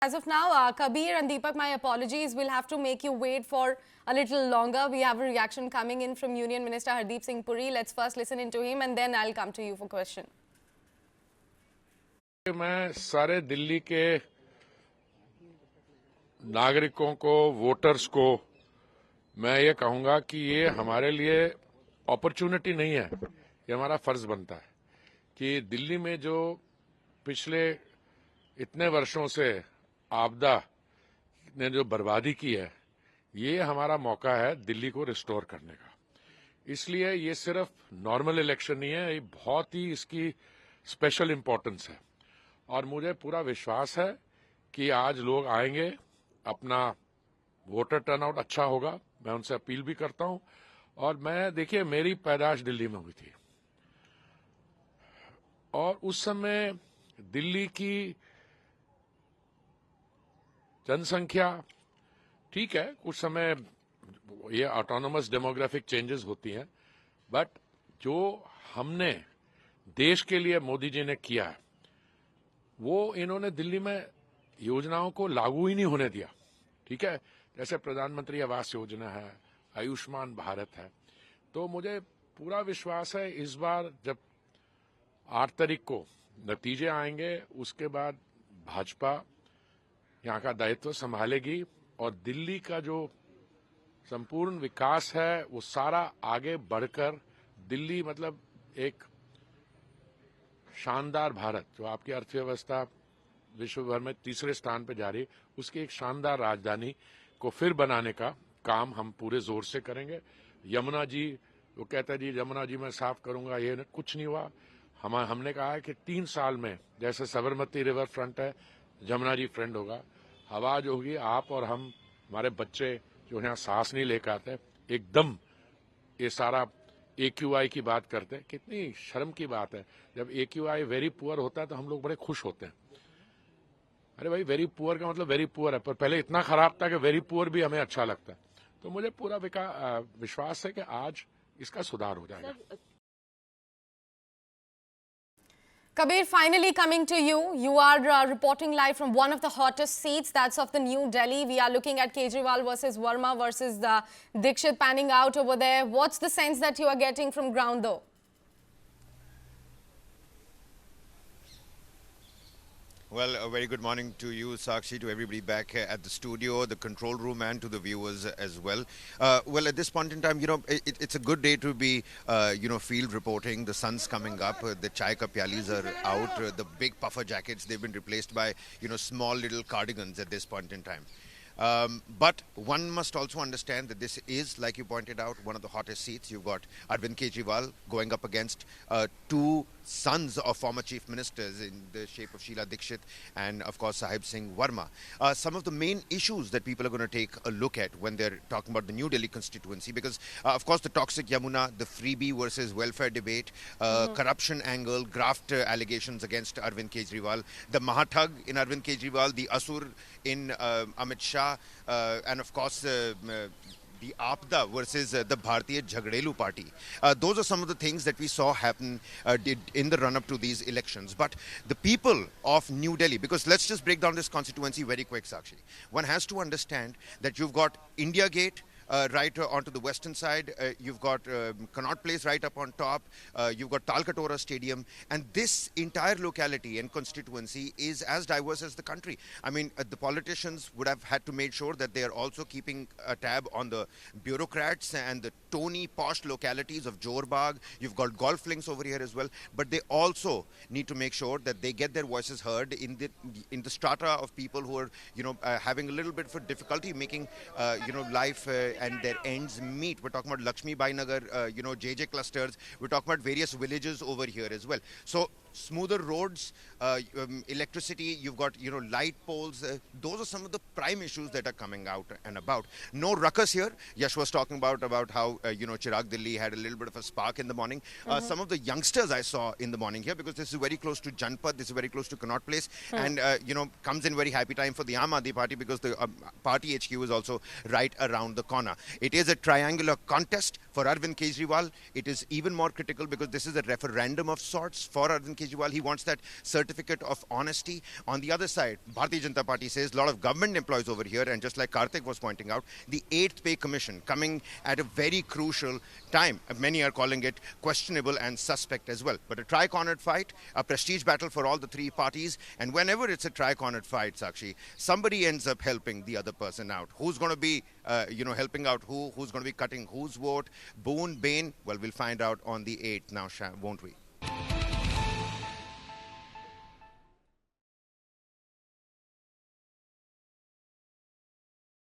As of now, Kabir and Deepak, my apologies. We'll have to make you wait for a little longer. We have a reaction coming in from Union Minister Hardeep Singh Puri. Let's first listen into him and then I'll come to you for question. मैं सारे दिल्ली के नागरिकों को, voters को मैं ये कहूंगा कि ये हमारे लिए अपॉर्चुनिटी नहीं है, ये हमारा फर्ज बनता है कि दिल्ली में जो पिछले इतने वर्षों से आपदा ने जो बर्बादी की है, ये हमारा मौका है दिल्ली को रिस्टोर करने का। इसलिए ये सिर्फ नॉर्मल इलेक्शन नहीं है, ये बहुत ही इसकी स्पेशल इंपॉर्टेंस है और मुझे पूरा विश्वास है कि आज लोग आएंगे, अपना वोटर टर्नआउट अच्छा होगा। मैं उनसे अपील भी करता हूं। और मैं देखिए, मेरी पैदाइश दिल्ली में हुई थी और उस समय दिल्ली की जनसंख्या ठीक है, कुछ समय ये ऑटोनोमस डेमोग्राफिक चेंजेस होती हैं, बट जो हमने देश के लिए मोदी जी ने किया है, वो इन्होंने दिल्ली में योजनाओं को लागू ही नहीं होने दिया। ठीक है, जैसे प्रधानमंत्री आवास योजना है, आयुष्मान भारत है। तो मुझे पूरा विश्वास है इस बार जब 8 तारीख को नतीजे आएंगे, उसके बाद भाजपा यहाँ का दायित्व संभालेगी और दिल्ली का जो संपूर्ण विकास है वो सारा आगे बढ़कर दिल्ली मतलब एक शानदार भारत, जो आपकी अर्थव्यवस्था विश्व भर में तीसरे स्थान पर जा रही है, उसकी एक शानदार राजधानी को फिर बनाने का काम हम पूरे जोर से करेंगे। यमुना जी, वो कहता है जी यमुना जी मैं साफ करूंगा, ये कुछ नहीं हुआ। हमने कहा है कि 3 साल में जैसे साबरमती रिवर फ्रंट है, यमुना जी फ्रंट होगा। हवा जो होगी, आप और हम, हमारे बच्चे जो यहाँ सांस नहीं लेकर आते, एकदम ये सारा AQI की बात करते हैं। कितनी शर्म की बात है, जब AQI वेरी पुअर होता है तो हम लोग बड़े खुश होते हैं। अरे भाई, वेरी पुअर का मतलब वेरी पुअर है, पर पहले इतना खराब था कि वेरी पुअर भी हमें अच्छा लगता है। तो मुझे पूरा विश्वास है कि आज इसका सुधार हो जाएगा। Kabir, finally coming to you. You are reporting live from one of the hottest seats, that's of the New Delhi. We are looking at Kejriwal versus Verma versus the Dixit panning out over there. What's the sense that you are getting from ground though? Well, a very good morning to you, Sakshi, to everybody back at the studio, the control room, and to the viewers as well. Well, at this point in time, it's a good day to be, field reporting. The sun's coming up. The chai ka pyalis are out. The big puffer jackets, they've been replaced by, small little cardigans at this point in time. But one must also understand that this is, like you pointed out, one of the hottest seats. You've got Arvind Kejriwal going up against 2 sons of former chief ministers in the shape of Sheila Dikshit and, of course, Sahib Singh Verma. Some of the main issues that people are going to take a look at when they're talking about the New Delhi constituency, because, of course, the toxic Yamuna, the freebie versus welfare debate, corruption angle, graft allegations against Arvind Kejriwal, the Mahathug in Arvind Kejriwal, the Asur in Amit Shah, and, of course, the APDA versus the Bharatiya Jhagrelu party. Those are some of the things that we saw happen in the run-up to these elections. But the people of New Delhi, because let's just break down this constituency very quick, Sakshi. One has to understand that you've got India Gate, right onto the western side. You've got Connaught Place right up on top. You've got Talkatora Stadium. And this entire locality and constituency is as diverse as the country. I mean, the politicians would have had to make sure that they are also keeping a tab on the bureaucrats and the Tony posh localities of Jorbagh. You've got golf links over here as well. But they also need to make sure that they get their voices heard in the strata of people who are, having a little bit of difficulty making, life and their ends meet. We're talking about Lakshmi Bai Nagar, JJ clusters. We're talking about various villages over here as well. So smoother roads, electricity, you've got, light poles. Those are some of the prime issues that are coming out and about. No ruckus here. Yash was talking about how, Chirag Delhi had a little bit of a spark in the morning. Some of the youngsters I saw in the morning here, because this is very close to Janpad, this is very close to Connaught Place, and, comes in very happy time for the Aam Aadmi Party, because the party HQ is also right around the corner. It is a triangular contest for Arvind Kejriwal. It is even more critical because this is a referendum of sorts for Arvind Kejriwal. He wants that certificate of honesty. On the other side, Bharatiya Janata Party says a lot of government employees over here, and just like Karthik was pointing out, the 8th pay commission coming at a very crucial time. Many are calling it questionable and suspect as well. But a tri-cornered fight, a prestige battle for all the three parties, and whenever it's a tri-cornered fight, Sakshi, somebody ends up helping the other person out. Who's going to be, helping out who? Who's going to be cutting whose vote? Boon, Bain? Well, we'll find out on the 8th now, won't we?